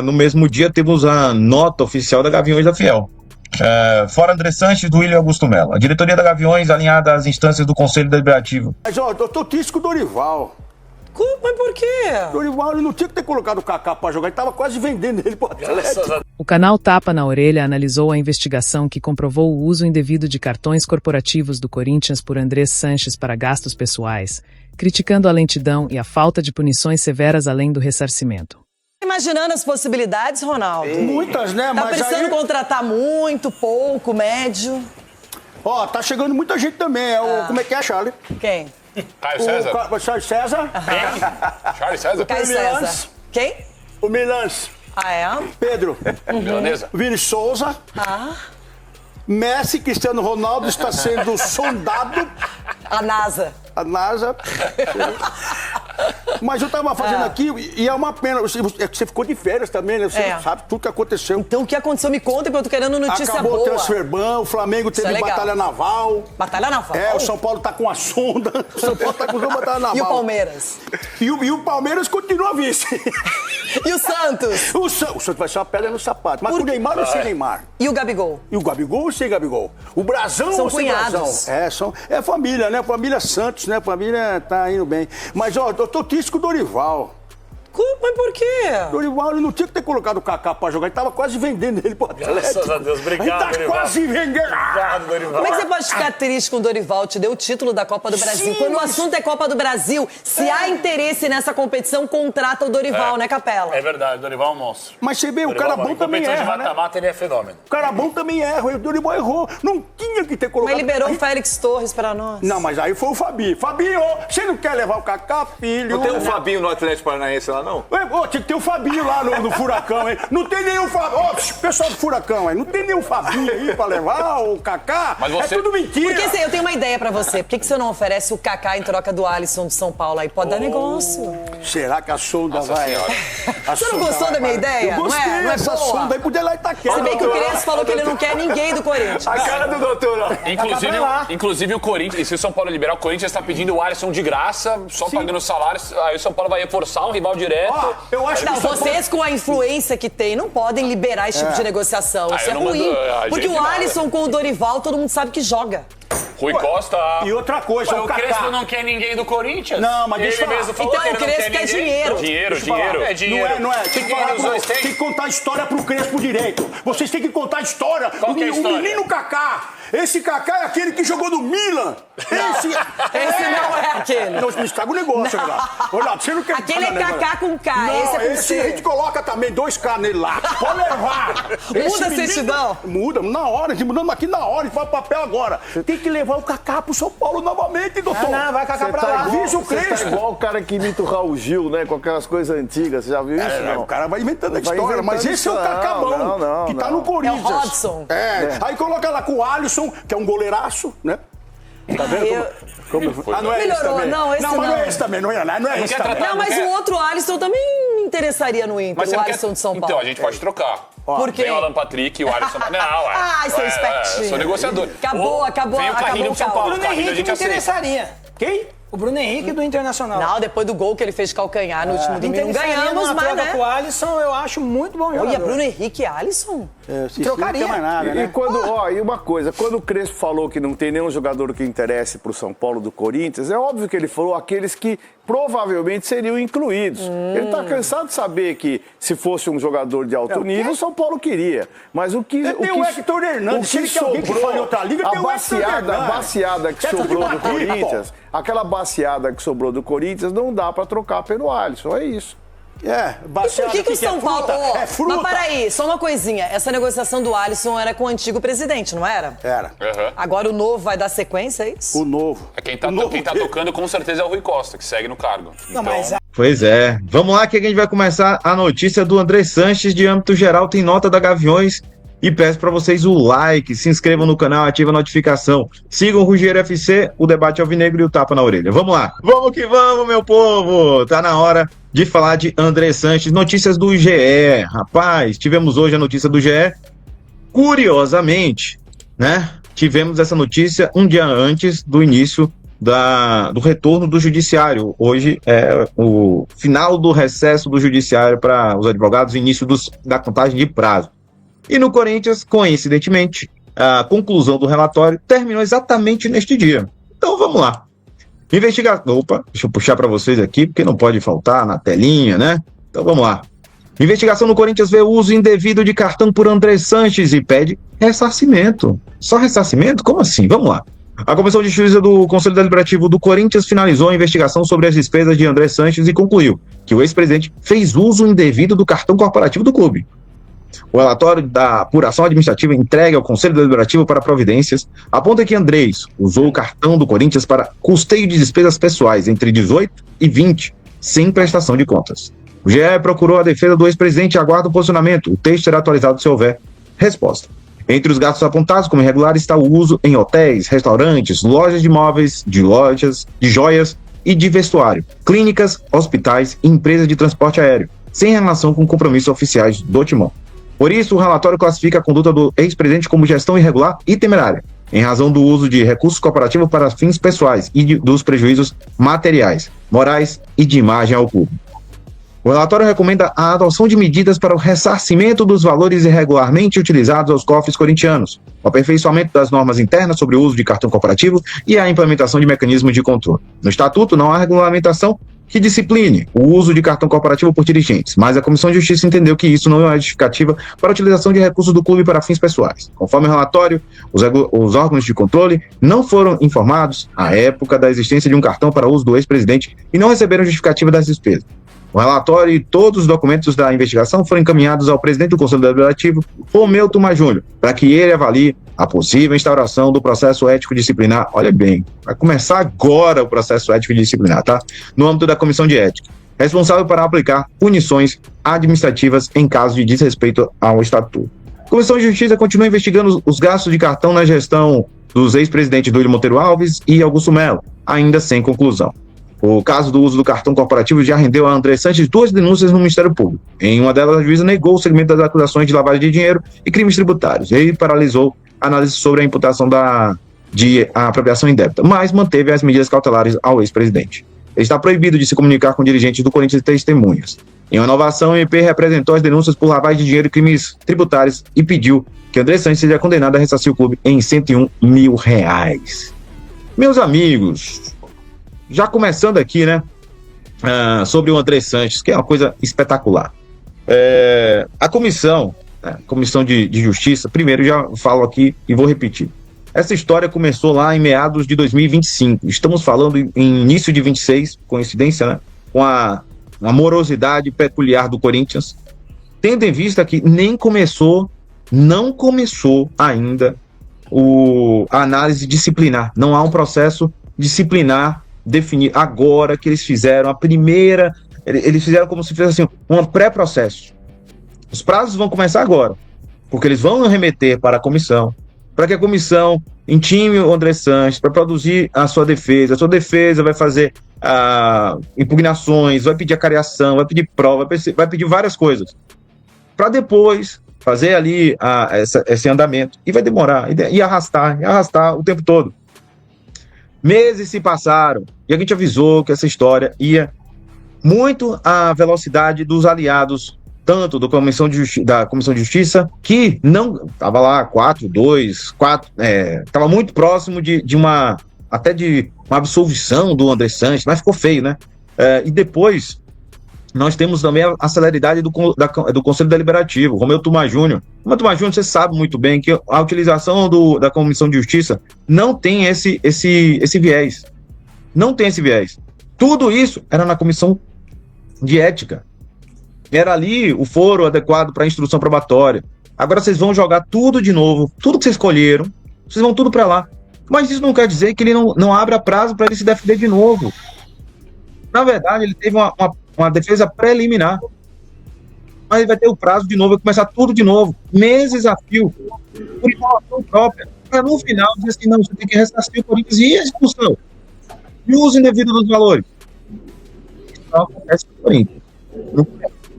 No mesmo dia temos a nota oficial da Gaviões da Fiel. Fora André Sanches, do William Augusto Mello. A diretoria da Gaviões, alinhada às instâncias do Conselho Deliberativo. Mas, ó, eu tô triste com o Dorival. Mas por quê? Dorival, ele não tinha que ter colocado o Kaká pra jogar, ele tava quase vendendo ele pro Atlético. O canal Tapa na Orelha analisou a investigação que comprovou o uso indevido de cartões corporativos do Corinthians por André Sanches para gastos pessoais, criticando a lentidão e a falta de punições severas além do ressarcimento. Imaginando as possibilidades, Ronaldo? Muitas, né? Tá Mas precisando aí... contratar muito, pouco, médio? Ó, tá chegando muita gente também. Como é que é, Charlie? Quem? Caio César? Charles César. Quem? Charles César? Caio César. Quem? O Milans. Ah, é? Pedro. Milanesa? Vini Souza. Messi, Cristiano Ronaldo está sendo sondado. A NASA. A NASA. Mas eu tava fazendo aqui e é uma pena. Você ficou de férias também, né? Você não sabe tudo que aconteceu. Então o que aconteceu? Me conta, porque eu tô querendo notícia Acabou boa. o transfer ban, o Flamengo teve batalha naval. Batalha naval? O São Paulo tá com a sonda. O São Paulo tá com a batalha naval. E o Palmeiras? E o Palmeiras continua vice. E o Santos? O Santos vai ser uma pedra no sapato. Mas com o Neymar ou sem Neymar? E o Gabigol? E o Gabigol ou sem Gabigol? O Brasão São ou sem cunhados. Brasão? É família, né? Família Santos, né? Família tá indo bem. Mas, ó, eu tô triste com o Dorival. Mas por quê? Dorival, ele não tinha que ter colocado o Kaká pra jogar, ele tava quase vendendo ele pro Atlético. Graças a Deus, obrigado, Ele tá Dorival. quase vendendo. Obrigado, Dorival. Como é que você pode ficar triste com o Dorival? Te deu o título da Copa do Brasil. Sim, Quando o assunto é Copa do Brasil, se há interesse nessa competição, contrata o Dorival, né, Capela? É verdade, Dorival é um monstro. Mas você vê, o cara bom também erra, de né? mata-mata, ele é fenômeno. O cara bom também erra, o Dorival errou. Não tinha que ter colocado... Mas liberou o Félix Torres pra nós. Não, mas aí foi o Fabinho. Fabinho, você não quer levar o Kaká, filho? Não tem um Fabinho no Atlético Paranaense lá, não? Tinha que ter o Fabinho lá no Furacão, hein? Não tem nenhum Fabinho. Ó, pessoal do Furacão, hein? Não tem nenhum Fabinho aí pra levar, o Kaká. Mas você... É tudo mentira. Porque assim, eu tenho uma ideia pra você. Por que você não oferece o Kaká em troca do Alisson de São Paulo aí? Pode dar negócio. Será que a sonda vai... Você não gostou da minha ideia? Eu gostei não é dessa boa? sonda aí, podia ir lá em Itaquera. Se bem que o Crespo falou que ele não quer ninguém do Corinthians. A cara do doutor, ó. Inclusive o Corinthians, e se o São Paulo liberar, o Corinthians está pedindo o Alisson de graça, só pagando salários, aí o São Paulo vai reforçar um rival direto. Eu acho Não, que vocês com a influência que tem não podem liberar esse tipo de negociação. Isso é eu não ruim. mando- a Porque gente o não, Alisson com o Dorival, todo mundo sabe que joga. Rui Costa... E outra coisa, o Crespo não quer ninguém do Corinthians? Não, mas deixa eu ele falar. mesmo falou Então, que ele o Crespo não quer quer ninguém. dinheiro. Dinheiro. É dinheiro. Não é. Tem que, falar os dois tem que contar a história pro Crespo direito. Vocês têm que contar a história. Qual que é a O história? menino Kaká. Esse Kaká é aquele que jogou no Milan. Esse não é aquele. Não estraga o negócio, Renato. Olha, você não quer... Aquele é Kaká com K, Não, esse é com esse C. a gente coloca também 2K nele lá. Pode levar. Muda a certidão? Muda, na hora. Mudamos aqui na hora. A gente vai pro papel agora. Tem que levar o Kaká pro São Paulo novamente, doutor. Não, vai Kaká pra lá. Avisa o Você tá Crespo. igual o cara que imita o Raul Gil, né? Com aquelas coisas antigas. Você já viu isso? Não? O cara vai inventando a Vai história, mas inventando esse é o isso. Kaká bom, Não, que tá no Corinthians. É o Hodgson. Aí coloca lá com o Alisson, que é um goleiraço, né? Tá vendo como... não é esse Melhorou, também. não, esse mas não não. é esse também, não é esse também. Não, mas o outro Alisson também me interessaria no Inter, Mas você o não Alisson quer... de São Paulo. Então, a gente pode trocar. Por quê? Tem o Alan Patrick e o Alisson... Não, seu espertinho. Eu sou negociador. Acabou, Vem o Carrinho do São Paulo. Bruno O Carrinho a Henrique gente me aceita. interessaria. Quem? O Bruno Henrique do Internacional. Não, depois do gol que ele fez de calcanhar no último domingo, não Interessaria ganhamos, numa mas troca né? com o Alisson, eu acho muito bom jogador. Olha, Bruno Henrique e Alisson? Trocaria. Não tem mais nada, E né? quando, e uma coisa, quando o Crespo falou que não tem nenhum jogador que interesse pro São Paulo do Corinthians, é óbvio que ele falou aqueles que provavelmente seriam incluídos. Ele tá cansado de saber que se fosse um jogador de alto nível, o São Paulo queria. Mas o que Tem o Hector Hernandes, se ele quer alguém que fale outra liga, tem o Hector a Hernandes. baciada que Teto de sobrou do madeira, Corinthians, aquela baciada que sobrou do Corinthians não dá pra trocar pelo Alisson, é isso. Por que o São Paulo... É fruta. Mas peraí, só uma coisinha. Essa negociação do Alisson era com o antigo presidente, não era? Era. Agora o novo vai dar sequência, é isso? O novo. Quem tá tocando com certeza é o Rui Costa, que segue no cargo. Não, mas Pois é. Vamos lá que a gente vai começar a notícia do André Sanches de âmbito geral. Tem nota da Gaviões. E peço para vocês o like, se inscrevam no canal, ativa a notificação. Sigam o Rugier FC, o Debate Alvinegro e o Tapa na Orelha. Vamos lá. Vamos que vamos, meu povo. Tá na hora de falar de André Sanches. Notícias do GE. Rapaz, tivemos hoje a notícia do GE. Curiosamente, né? Tivemos essa notícia um dia antes do início do retorno do judiciário. Hoje é o final do recesso do judiciário para os advogados, início da contagem de prazo. E no Corinthians, coincidentemente, a conclusão do relatório terminou exatamente neste dia. Então vamos lá. Opa, deixa eu puxar para vocês aqui, porque não pode faltar na telinha, né? Então vamos lá. Investigação no Corinthians vê o uso indevido de cartão por André Sanches e pede ressarcimento. Só ressarcimento? Como assim? Vamos lá. A Comissão de Justiça do Conselho Deliberativo do Corinthians finalizou a investigação sobre as despesas de André Sanches e concluiu que o ex-presidente fez uso indevido do cartão corporativo do clube. O relatório da apuração administrativa entregue ao Conselho Deliberativo para providências aponta que Andrés usou o cartão do Corinthians para custeio de despesas pessoais entre 18 e 20, sem prestação de contas. O GE procurou a defesa do ex-presidente e aguarda o posicionamento. O texto será atualizado se houver resposta. Entre os gastos apontados como irregular está o uso em hotéis, restaurantes, lojas de imóveis, de joias e de vestuário, clínicas, hospitais e empresas de transporte aéreo, sem relação com compromissos oficiais do timão. Por isso, o relatório classifica a conduta do ex-presidente como gestão irregular e temerária, em razão do uso de recursos corporativos para fins pessoais e dos prejuízos materiais, morais e de imagem ao clube. O relatório recomenda a adoção de medidas para o ressarcimento dos valores irregularmente utilizados aos cofres corintianos, o aperfeiçoamento das normas internas sobre o uso de cartão corporativo e a implementação de mecanismos de controle. No Estatuto, não há regulamentação que discipline o uso de cartão corporativo por dirigentes, mas a Comissão de Justiça entendeu que isso não é justificativa para a utilização de recursos do clube para fins pessoais. Conforme o relatório, os órgãos de controle não foram informados à época da existência de um cartão para uso do ex-presidente e não receberam justificativa das despesas. O relatório e todos os documentos da investigação foram encaminhados ao presidente do Conselho Deliberativo, Romeu Tuma Júnior, para que ele avalie a possível instauração do processo ético disciplinar. Olha bem, vai começar agora o processo ético disciplinar, tá? No âmbito da Comissão de Ética, responsável para aplicar punições administrativas em caso de desrespeito ao Estatuto. A Comissão de Justiça continua investigando os gastos de cartão na gestão dos ex-presidentes Duílio Monteiro Alves e Augusto Melo, ainda sem conclusão. O caso do uso do cartão corporativo já rendeu a André Sanches 2 denúncias no Ministério Público. Em uma delas, a juíza negou o segmento das acusações de lavagem de dinheiro e crimes tributários e paralisou a análise sobre a imputação de apropriação indébita, mas manteve as medidas cautelares ao ex-presidente. Ele está proibido de se comunicar com dirigentes do Corinthians e testemunhas. Em uma inovação, o MP representou as denúncias por lavagem de dinheiro e crimes tributários e pediu que André Sanches seja condenado a ressarcir o clube em R$101 mil. Meus amigos, já começando aqui, né, sobre o André Sanches, que é uma coisa espetacular. A comissão de Justiça, primeiro já falo aqui e vou repetir. Essa história começou lá em meados de 2025. Estamos falando em início de 26, coincidência, né, com a morosidade peculiar do Corinthians, tendo em vista que não começou ainda a análise disciplinar. Não há um processo disciplinar definir agora que eles fizeram a primeira, eles fizeram como se fosse assim, um pré-processo. Os prazos vão começar agora, porque eles vão remeter para a comissão, para que a comissão intime o André Sanches para produzir a sua defesa. A sua defesa vai fazer impugnações, vai pedir acariação, vai pedir prova, vai pedir várias coisas, para depois fazer ali esse andamento, e vai demorar, e arrastar o tempo todo. Meses se passaram e a gente avisou que essa história ia muito à velocidade dos aliados, tanto da Comissão de Justiça, que não estava lá 4-2, estava muito próximo de uma absolvição do André Sanches, mas ficou feio, né? E depois nós temos também a celeridade do Conselho Deliberativo, Romeu Tuma Júnior. Romeu Tuma Júnior, você sabe muito bem que a utilização da Comissão de Justiça não tem esse viés. Não tem esse viés. Tudo isso era na Comissão de Ética. Era ali o foro adequado para a instrução probatória. Agora vocês vão jogar tudo de novo, tudo que vocês escolheram, vocês vão tudo para lá. Mas isso não quer dizer que ele não abra prazo para ele se defender de novo. Na verdade, ele teve uma defesa preliminar, mas ele vai ter o prazo de novo, vai começar tudo de novo, meses a fio, por informação própria, para no final dizer assim, não, você tem que ressarcir o Corinthians e a expulsão, e o uso indevido dos valores. Isso não acontece no Corinthians. Não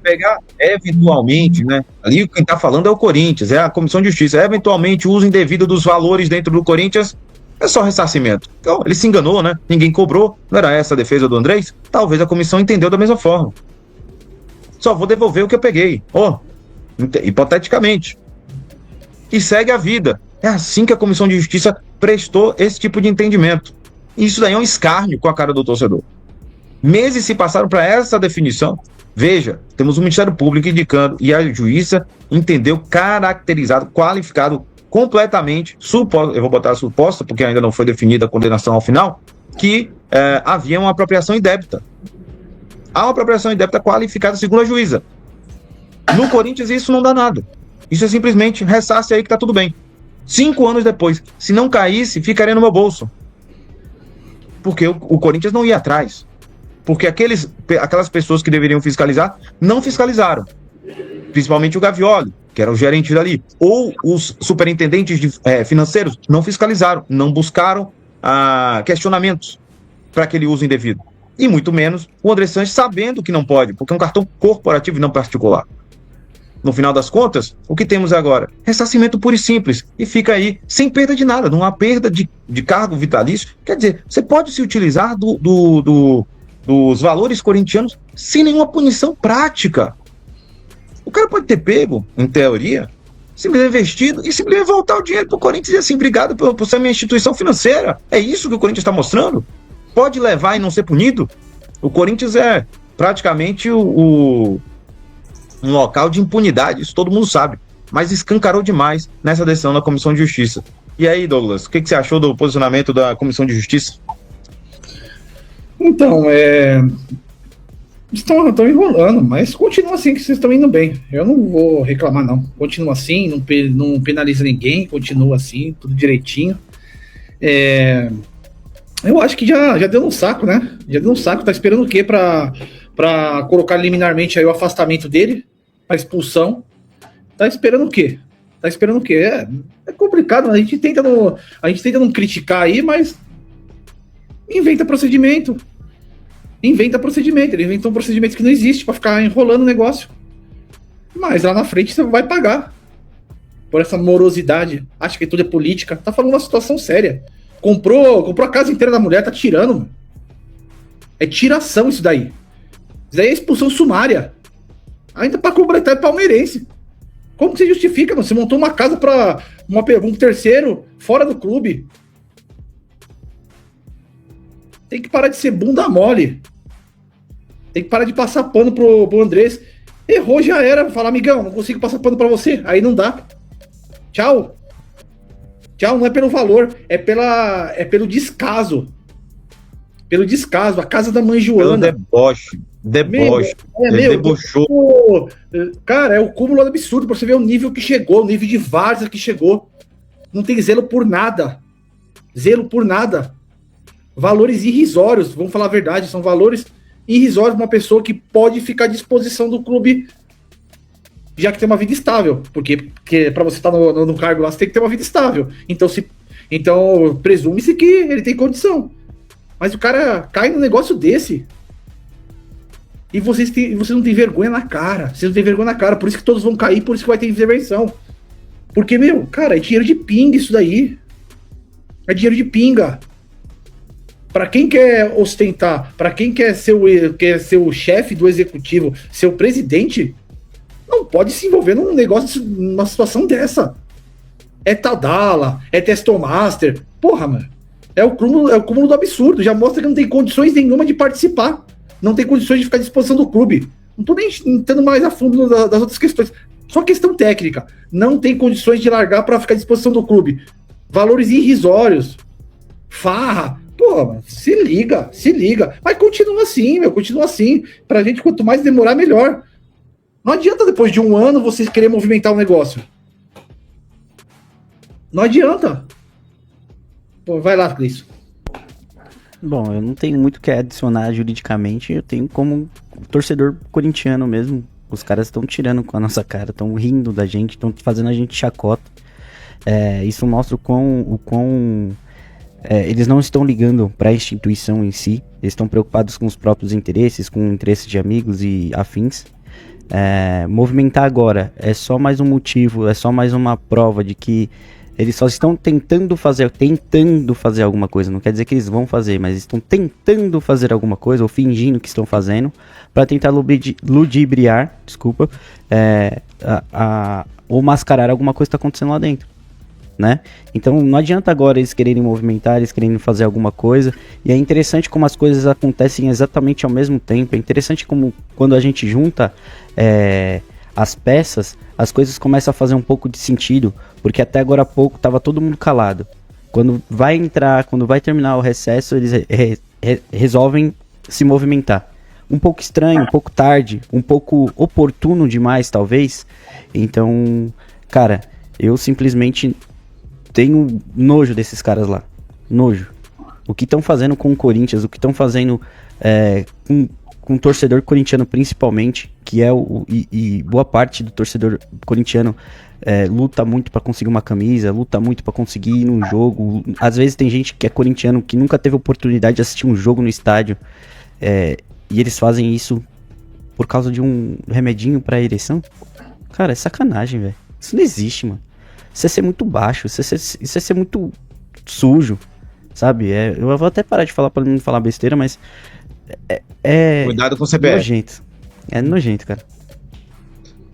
pegar eventualmente, né, ali quem está falando é o Corinthians, é a Comissão de Justiça, eventualmente o uso indevido dos valores dentro do Corinthians, É só ressarcimento. Então, ele se enganou, né? Ninguém cobrou. Não era essa a defesa do Andrés? Talvez a comissão entendeu da mesma forma. Só vou devolver o que eu peguei. Hipoteticamente. E segue a vida. É assim que a Comissão de Justiça prestou esse tipo de entendimento. E isso daí é um escárnio com a cara do torcedor. Meses se passaram para essa definição. Veja, temos o Ministério Público indicando e a juíza entendeu caracterizado, qualificado completamente, eu vou botar suposta, porque ainda não foi definida a condenação ao final, que havia uma apropriação indébita. Há uma apropriação indébita qualificada segundo a juíza. No Corinthians isso não dá nada. Isso é simplesmente ressarce aí que tá tudo bem. 5 anos depois, se não caísse, ficaria no meu bolso. Porque o Corinthians não ia atrás. Porque aquelas pessoas que deveriam fiscalizar, não fiscalizaram. Principalmente o Gavioli, que era o gerente dali. Ou os superintendentes financeiros, não fiscalizaram, não buscaram questionamentos para aquele uso indevido. E muito menos o André Sanches sabendo que não pode, porque é um cartão corporativo e não particular. No final das contas, o que temos agora? Ressarcimento puro e simples. E fica aí sem perda de nada, não há perda de cargo vitalício. Quer dizer, você pode se utilizar dos valores corintianos sem nenhuma punição prática. O cara pode ter pego, em teoria, simplesmente investido e simplesmente voltar o dinheiro para o Corinthians e assim, obrigado por ser minha instituição financeira. É isso que o Corinthians está mostrando? Pode levar e não ser punido? O Corinthians é praticamente um local de impunidade, isso todo mundo sabe, mas escancarou demais nessa decisão da Comissão de Justiça. E aí, Douglas, o que você achou do posicionamento da Comissão de Justiça? Então, estão enrolando, mas continua assim que vocês estão indo bem. Eu não vou reclamar, não. Continua assim, não penaliza ninguém, continua assim, tudo direitinho. Eu acho que já deu no saco, né? Já deu no saco, tá esperando o quê pra colocar liminarmente aí o afastamento dele, a expulsão? Tá esperando o quê? É complicado, a gente tenta não criticar aí, mas inventa procedimento. Ele inventou um procedimento que não existe pra ficar enrolando o negócio. Mas lá na frente você vai pagar por essa morosidade. Acha que tudo é política. Tá falando uma situação séria. Comprou a casa inteira da mulher, tá tirando, mano. É tiração isso daí. Isso daí é expulsão sumária. Ainda pra completar é palmeirense. Como que você justifica, mano? Você montou uma casa pra um terceiro fora do clube. Tem que parar de ser bunda mole. Tem que parar de passar pano pro Andrés. Errou, já era. Falar, amigão, não consigo passar pano pra você. Aí não dá. Tchau. Tchau, não é pelo valor. É pelo descaso. Pelo descaso. A casa da mãe Joana. Pelo deboche. Debochou. Cara, é o cúmulo absurdo pra você ver o nível que chegou. O nível de várzea que chegou. Não tem zelo por nada. Valores irrisórios, vamos falar a verdade, são valores irrisórios para uma pessoa que pode ficar à disposição do clube, já que tem uma vida estável, porque para você estar no cargo lá, você tem que ter uma vida estável. Então presume-se que ele tem condição. Mas o cara cai num negócio desse. E você não tem vergonha na cara. Vocês não tem vergonha na cara, por isso que todos vão cair, por isso que vai ter intervenção. Porque, cara, é dinheiro de pinga isso daí. É dinheiro de pinga. Para quem quer ostentar, para quem quer ser o chefe do executivo, ser o presidente, não pode se envolver num negócio, numa situação dessa. É Tadala, é Testomaster. Porra, mano. É o cúmulo do absurdo. Já mostra que não tem condições nenhuma de participar. Não tem condições de ficar à disposição do clube. Não tô nem entrando mais a fundo das outras questões. Só questão técnica. Não tem condições de largar para ficar à disposição do clube. Valores irrisórios. Farra. Pô, mano, se liga. Mas continua assim. Pra gente, quanto mais demorar, melhor. Não adianta depois de 1 ano vocês querer movimentar o negócio. Não adianta. Pô, vai lá, Cris. Bom, eu não tenho muito o que adicionar juridicamente. Eu tenho como torcedor corintiano mesmo. Os caras estão tirando com a nossa cara, estão rindo da gente, estão fazendo a gente chacota. Isso mostra o quão eles não estão ligando para a instituição em si. Eles estão preocupados com os próprios interesses, com o interesse de amigos e afins. Movimentar agora é só mais um motivo, é só mais uma prova de que Eles só estão tentando fazer alguma coisa. Não quer dizer que eles vão fazer, mas estão tentando fazer alguma coisa, ou fingindo que estão fazendo, para tentar ludibriar, ou mascarar alguma coisa que está acontecendo lá dentro, né? Então não adianta agora eles quererem movimentar, eles quererem fazer alguma coisa. E é interessante como as coisas acontecem exatamente ao mesmo tempo. É interessante como quando a gente junta as peças, as coisas começam a fazer um pouco de sentido, porque até agora há pouco tava todo mundo calado. Quando vai terminar o recesso, eles resolvem se movimentar. Um pouco estranho, um pouco tarde, um pouco oportuno demais, talvez. Então, cara, eu simplesmente tenho nojo desses caras lá. Nojo. O que estão fazendo com o Corinthians, o que estão fazendo com o torcedor corintiano principalmente, que é e boa parte do torcedor corintiano luta muito pra conseguir uma camisa, luta muito pra conseguir ir num jogo. Às vezes tem gente que é corintiano que nunca teve oportunidade de assistir um jogo no estádio, e eles fazem isso por causa de um remedinho pra ereção. Cara, é sacanagem, velho. Isso não existe, mano. Isso é ser muito baixo, isso é ser muito sujo, sabe? Eu vou até parar de falar pra não falar besteira, mas cuidado com o CPF. Nojento. É nojento, cara.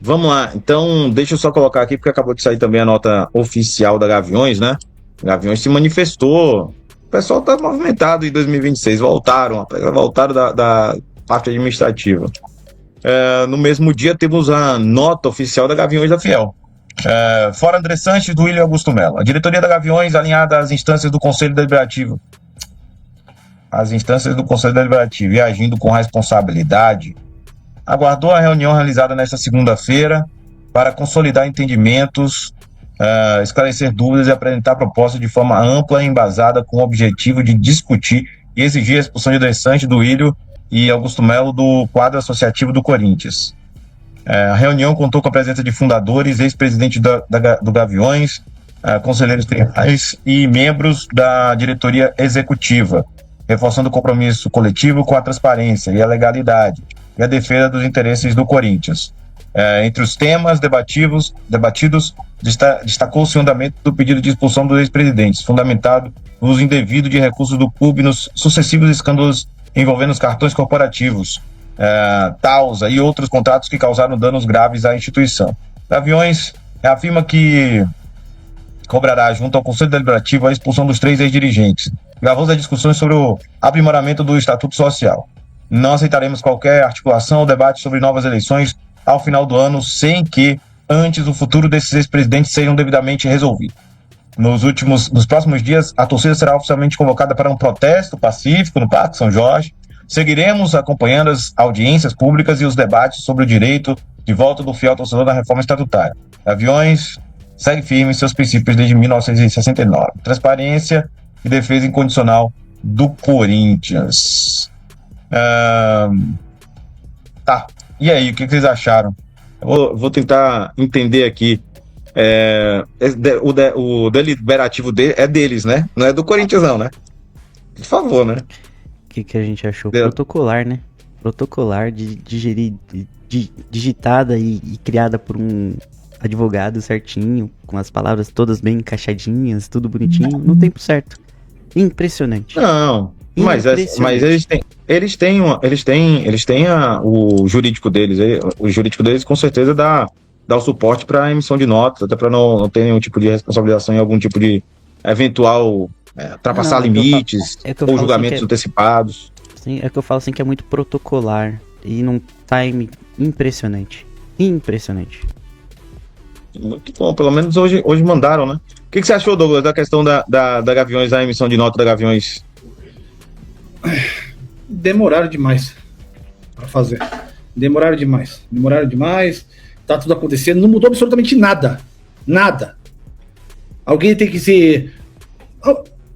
Vamos lá, então deixa eu só colocar aqui, porque acabou de sair também a nota oficial da Gaviões, né? Gaviões se manifestou. O pessoal tá movimentado em 2026, voltaram da parte administrativa. No mesmo dia temos a nota oficial da Gaviões da Fiel. Fora André Sanches, do William Augusto Melo. A diretoria da Gaviões, alinhada às instâncias do Conselho Deliberativo, e agindo com responsabilidade, aguardou a reunião realizada nesta segunda-feira para consolidar entendimentos, esclarecer dúvidas e apresentar propostas de forma ampla e embasada com o objetivo de discutir e exigir a expulsão de André Sanches, do William e Augusto Melo do quadro associativo do Corinthians. A reunião contou com a presença de fundadores, ex-presidente do Gaviões, conselheiros tribunais e membros da diretoria executiva, reforçando o compromisso coletivo com a transparência e a legalidade e a defesa dos interesses do Corinthians. Entre os temas debatidos, destacou-se o andamento do pedido de expulsão dos ex-presidentes, fundamentado no uso indevido de recursos do clube nos sucessivos escândalos envolvendo os cartões corporativos, Tausa e outros contratos que causaram danos graves à instituição. Gaviões afirma que cobrará junto ao Conselho Deliberativo a expulsão dos 3 ex-dirigentes. Gravou as discussões sobre o aprimoramento do Estatuto Social. Não aceitaremos qualquer articulação ou debate sobre novas eleições ao final do ano sem que, antes, o futuro desses ex-presidentes sejam devidamente resolvido. Nos próximos dias, a torcida será oficialmente convocada para um protesto pacífico no Parque São Jorge. Seguiremos acompanhando as audiências públicas e os debates sobre o direito de volta do fiel torcedor da reforma estatutária. Gaviões segue firme em seus princípios desde 1969. Transparência e defesa incondicional do Corinthians. Tá. E aí, o que vocês acharam? Eu vou tentar entender aqui. O deliberativo é deles, né? Não é do Corinthians, não, né? Por favor, né? O que a gente achou? Protocolar, né? Protocolar, digitada e criada por um advogado certinho, com as palavras todas bem encaixadinhas, tudo bonitinho, no tempo certo. Impressionante. Não, mas eles têm o jurídico deles. O jurídico deles com certeza dá o suporte para a emissão de notas, até para não ter nenhum tipo de responsabilização em algum tipo de eventual ultrapassar limites ou julgamentos antecipados. Sim, é que eu falo assim que é muito protocolar e num time impressionante. Impressionante. Muito bom, pelo menos hoje mandaram, né? O que você achou, Douglas, da questão da Gaviões, da emissão de nota da Gaviões? Demoraram demais para fazer. Demoraram demais. Tá tudo acontecendo, não mudou absolutamente nada. Nada. Alguém tem que se...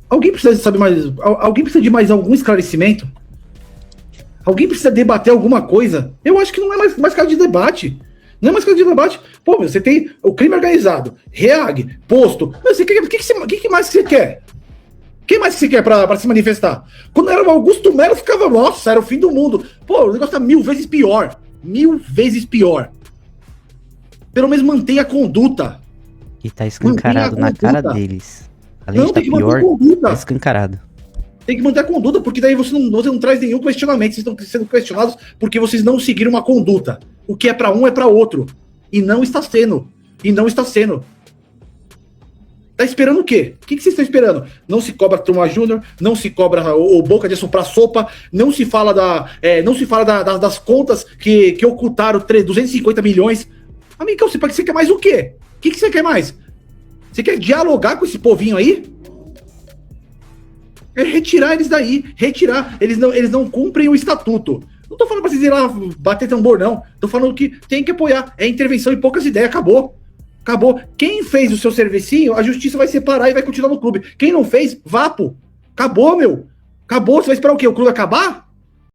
Alguém precisa saber mais... Alguém precisa de mais algum esclarecimento? Alguém precisa debater alguma coisa? Eu acho que não é mais caso de debate. Não é mais caso de debate. Pô, você tem o crime organizado, REAG, posto. O que mais você quer? O que mais você quer pra se manifestar? Quando era o Augusto Melo, ficava, nossa, era o fim do mundo. Pô, o negócio tá 1000 vezes pior. 1000 vezes pior. Pelo menos mantenha a conduta. E tá escancarado na cara deles. Além de estar pior, tá escancarado. Tem que manter a conduta, porque daí você não traz nenhum questionamento. Vocês estão sendo questionados porque vocês não seguiram uma conduta. O que é pra um é pra outro. E não está sendo. Tá esperando o quê? O que vocês estão esperando? Não se cobra Turma Júnior, não se cobra o Boca de assoprar sopa, não se fala das contas que ocultaram 250 milhões. Amigão, você quer mais o quê? O que você quer mais? Você quer dialogar com esse povinho aí? É retirar eles daí, retirar. Eles não cumprem o estatuto. Não tô falando pra vocês ir lá bater tambor, não. Tô falando que tem que apoiar. É intervenção e poucas ideias, acabou. Quem fez o seu servicinho, a justiça vai separar e vai continuar no clube. Quem não fez, vapo. Acabou, meu. Acabou. Você vai esperar o quê? O clube acabar?